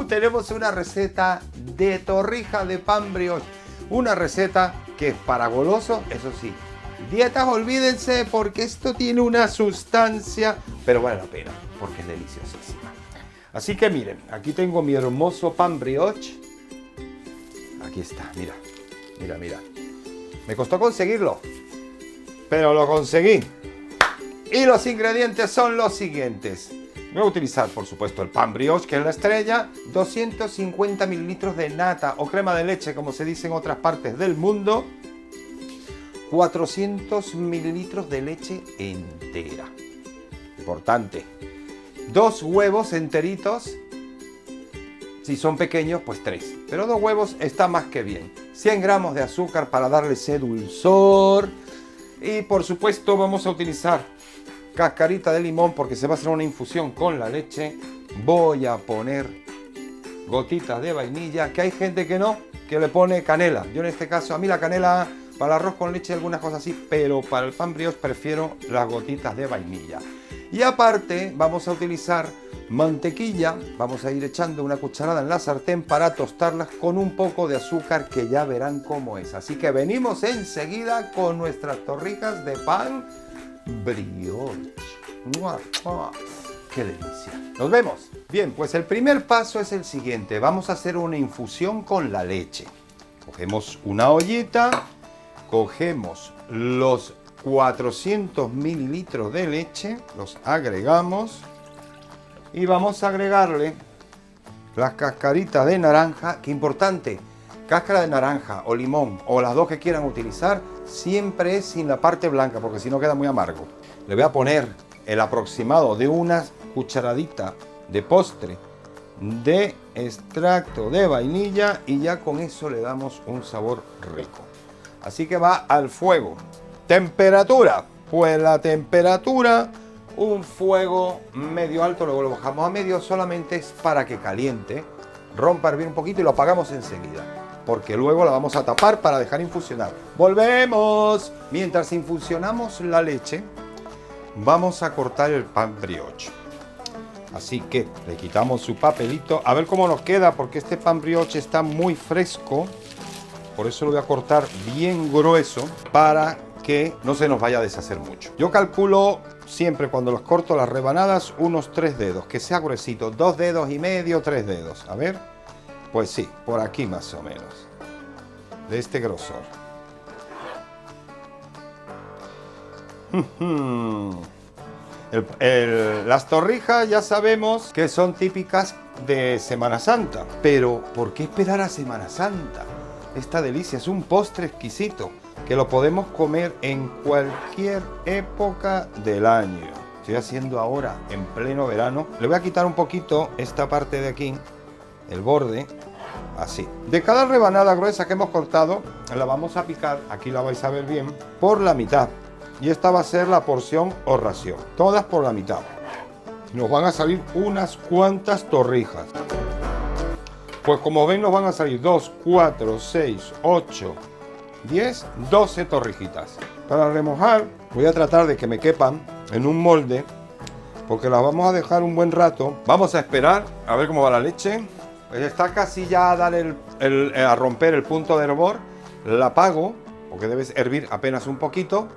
Tenemos una receta de torrijas de pan brioche. Una receta que es para golosos, eso sí. Dietas, olvídense, porque esto tiene una sustancia, pero vale la pena, porque es deliciosísima. Así que miren, aquí tengo mi hermoso pan brioche. Aquí está, mira, mira, mira. Me costó conseguirlo, pero lo conseguí. Y los ingredientes son los siguientes. Voy a utilizar, por supuesto, el pan brioche, que es la estrella, 250 mililitros de nata o crema de leche, como se dice en otras partes del mundo, 400 mililitros de leche entera. Importante. 2 huevos enteritos. Si son pequeños, pues 3. Pero 2 huevos está más que bien. 100 gramos de azúcar para darle ese dulzor. Y por supuesto vamos a utilizar cascarita de limón porque se va a hacer una infusión con la leche. Voy a poner gotitas de vainilla, que hay gente que no, que le pone canela. Yo en este caso, a mí la canela para el arroz con leche y algunas cosas así, pero para el pan brioche prefiero las gotitas de vainilla. Y aparte vamos a utilizar mantequilla, vamos a ir echando una cucharada en la sartén para tostarlas con un poco de azúcar, que ya verán cómo es. Así que venimos enseguida con nuestras torrijas de pan brioche. ¡Mua, mua! ¡Qué delicia! ¡Nos vemos! Bien, pues el primer paso es el siguiente. Vamos a hacer una infusión con la leche. Cogemos una ollita, cogemos los 400 mililitros de leche, los agregamos y vamos a agregarle las cascaritas de naranja. ¡Qué importante! Cáscara de naranja o limón, o las dos que quieran utilizar, siempre es sin la parte blanca, porque si no queda muy amargo. Le voy a poner el aproximado de una cucharadita de postre de extracto de vainilla y ya con eso le damos un sabor rico. Así que va al fuego. Temperatura, pues la temperatura, un fuego medio alto, luego lo bajamos a medio, solamente es para que caliente, rompa, hervir un poquito y lo apagamos enseguida, porque luego la vamos a tapar para dejar infusionar. ¡Volvemos! Mientras infusionamos la leche, vamos a cortar el pan brioche. Así que le quitamos su papelito, a ver cómo nos queda, porque este pan brioche está muy fresco, por eso lo voy a cortar bien grueso para que no se nos vaya a deshacer mucho. Yo calculo siempre cuando los corto las rebanadas unos 3 dedos, que sea gruesito, 2 dedos y medio, 3 dedos. A ver, pues sí, por aquí más o menos, de este grosor. Las torrijas ya sabemos que son típicas de Semana Santa, pero ¿por qué esperar a Semana Santa? Esta delicia es un postre exquisito que lo podemos comer en cualquier época del año. Estoy haciendo ahora en pleno verano. Le voy a quitar un poquito esta parte de aquí, el borde, así. De cada rebanada gruesa que hemos cortado, la vamos a picar, aquí la vais a ver bien, por la mitad. Y esta va a ser la porción o ración. Todas por la mitad. Nos van a salir unas cuantas torrijas. Pues como ven, nos van a salir 2, 4, 6, 8, 10, 12 torrijitas. Para remojar, voy a tratar de que me quepan en un molde, porque las vamos a dejar un buen rato. Vamos a esperar a ver cómo va la leche. Pues está casi ya a romper el punto de hervor. La apago, porque debe hervir apenas un poquito,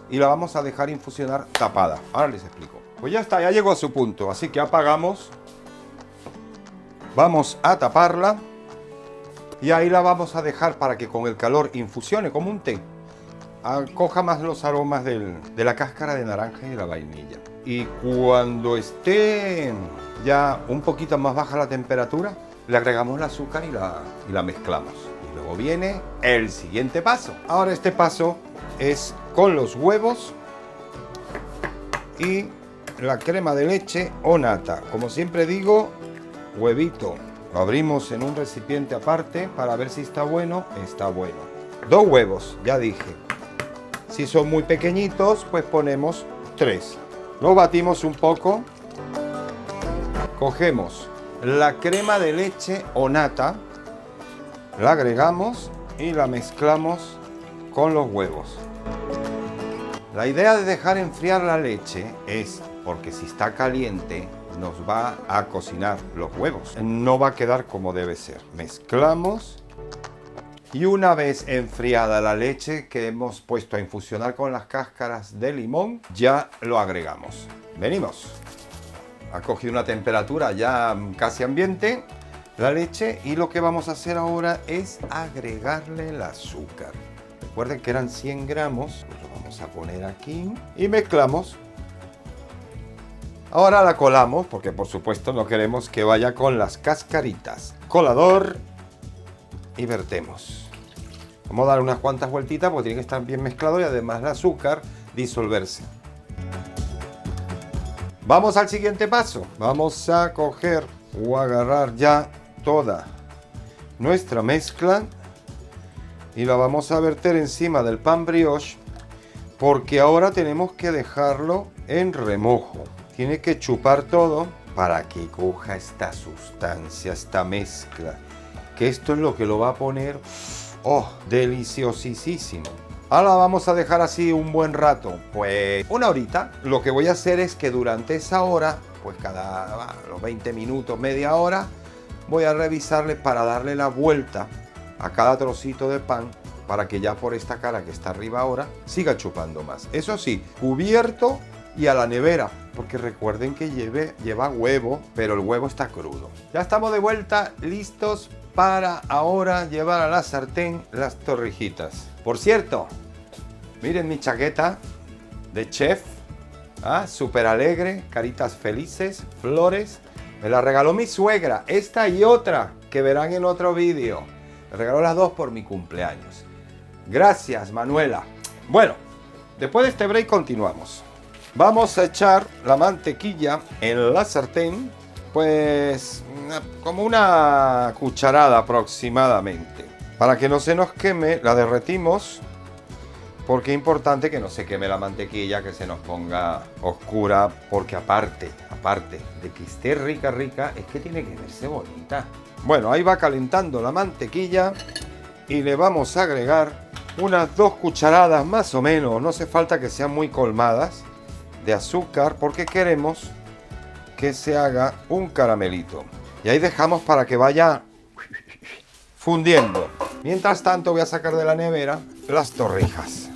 y la vamos a dejar infusionar tapada. Ahora les explico. Pues ya está, ya llegó a su punto, así que apagamos. Vamos a taparla y ahí la vamos a dejar para que con el calor infusione como un té. Coja más los aromas de la cáscara de naranja y de la vainilla. Y cuando esté ya un poquito más baja la temperatura, le agregamos el azúcar y la mezclamos. Y luego viene el siguiente paso. Ahora este paso es con los huevos y la crema de leche o nata. Como siempre digo, huevito. Lo abrimos en un recipiente aparte para ver si está bueno. Está bueno. 2 huevos, ya dije. Si son muy pequeñitos, pues ponemos 3. Lo batimos un poco. Cogemos la crema de leche o nata, la agregamos y la mezclamos con los huevos. La idea de dejar enfriar la leche es porque si está caliente nos va a cocinar los huevos. No va a quedar como debe ser. Mezclamos. Y una vez enfriada la leche que hemos puesto a infusionar con las cáscaras de limón, ya lo agregamos. Venimos. Ha cogido una temperatura ya casi ambiente la leche y lo que vamos a hacer ahora es agregarle el azúcar. Recuerden que eran 100 gramos, pues lo vamos a poner aquí y mezclamos. Ahora la colamos porque por supuesto no queremos que vaya con las cascaritas. Colador y vertemos. Vamos a dar unas cuantas vueltitas porque tiene que estar bien mezclado y además el azúcar disolverse. Vamos al siguiente paso. Vamos a coger o agarrar ya toda nuestra mezcla y la vamos a verter encima del pan brioche porque ahora tenemos que dejarlo en remojo. Tiene que chupar todo para que coja esta sustancia, esta mezcla. Que esto es lo que lo va a poner, ¡oh!, deliciosísimo. Ahora vamos a dejar así un buen rato, pues una horita. Lo que voy a hacer es que durante esa hora, pues cada los 20 minutos, media hora, voy a revisarle para darle la vuelta a cada trocito de pan para que ya por esta cara que está arriba ahora siga chupando más. Eso sí, cubierto y a la nevera, porque recuerden que lleva huevo, pero el huevo está crudo. Ya estamos de vuelta, listos para ahora llevar a la sartén las torrijitas. Por cierto, miren mi chaqueta de chef, súper alegre, caritas felices, flores. Me la regaló mi suegra, esta y otra que verán en otro vídeo. Me regaló las dos por mi cumpleaños. Gracias, Manuela. Bueno, después de este break continuamos. Vamos a echar la mantequilla en la sartén, pues como una cucharada aproximadamente. Para que no se nos queme, la derretimos, porque es importante que no se queme la mantequilla, que se nos ponga oscura, porque aparte de que esté rica, es que tiene que verse bonita. Bueno, ahí va calentando la mantequilla y le vamos a agregar unas 2 cucharadas más o menos, no hace falta que sean muy colmadas, de azúcar porque queremos que se haga un caramelito. Y ahí dejamos para que vaya fundiendo. Mientras tanto voy a sacar de la nevera las torrijas.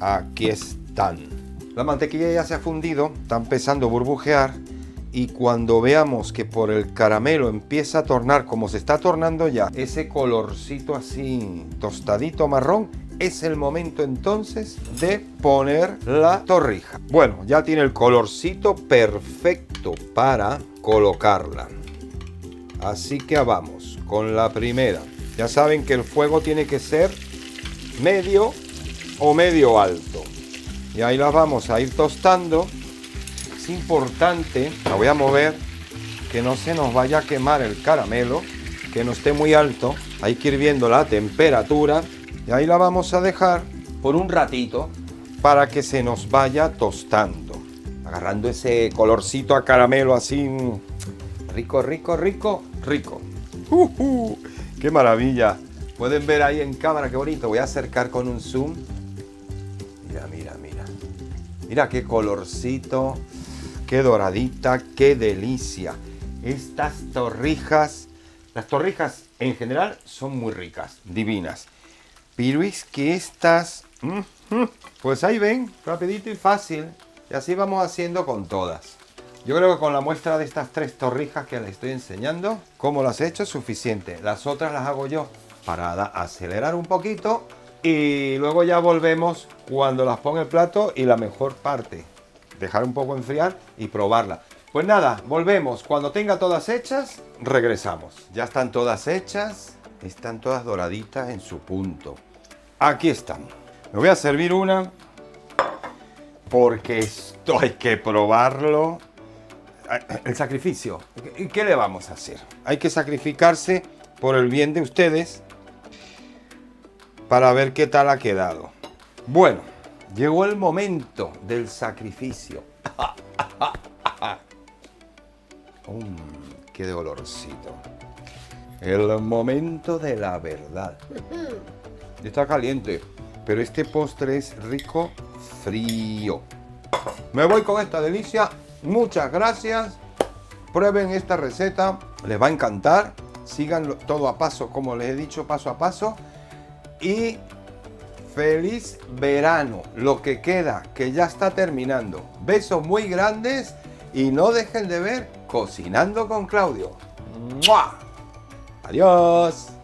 Aquí están. La mantequilla ya se ha fundido, está empezando a burbujear y cuando veamos que por el caramelo empieza a tornar como se está tornando ya, ese colorcito así tostadito marrón, es el momento entonces de poner la torrija. Bueno, ya tiene el colorcito perfecto para colocarla. Así que vamos con la primera. Ya saben que el fuego tiene que ser medio o medio alto. Y ahí las vamos a ir tostando. Es importante, la voy a mover, que no se nos vaya a quemar el caramelo, que no esté muy alto. Hay que ir viendo la temperatura. Y ahí la vamos a dejar por un ratito para que se nos vaya tostando. Agarrando ese colorcito a caramelo así. Rico. ¡Qué maravilla! Pueden ver ahí en cámara qué bonito. Voy a acercar con un zoom. Mira. Mira qué colorcito. Qué doradita, qué delicia. Estas torrijas, las torrijas en general son muy ricas, divinas. Pero es que estas, pues ahí ven, rapidito y fácil. Y así vamos haciendo con todas. Yo creo que con la muestra de estas 3 torrijas que les estoy enseñando, como las he hecho es suficiente. Las otras las hago yo para acelerar un poquito y luego ya volvemos cuando las ponga el plato y la mejor parte, dejar un poco enfriar y probarla. Pues nada, volvemos. Cuando tenga todas hechas, regresamos. Ya están todas hechas, están todas doraditas en su punto. Aquí están. Me voy a servir una porque esto hay que probarlo. El sacrificio. ¿Qué le vamos a hacer? Hay que sacrificarse por el bien de ustedes para ver qué tal ha quedado. Bueno, llegó el momento del sacrificio. ¡Qué dolorcito! El momento de la verdad. Está caliente, pero este postre es rico frío. Me voy con esta delicia Muchas gracias. Prueben esta receta, les va a encantar. Síganlo todo a paso, como les he dicho, paso a paso. Y feliz verano, lo que queda, que ya está terminando. Besos muy grandes y no dejen de ver Cocinando con Claudio. ¡Mua! Adiós.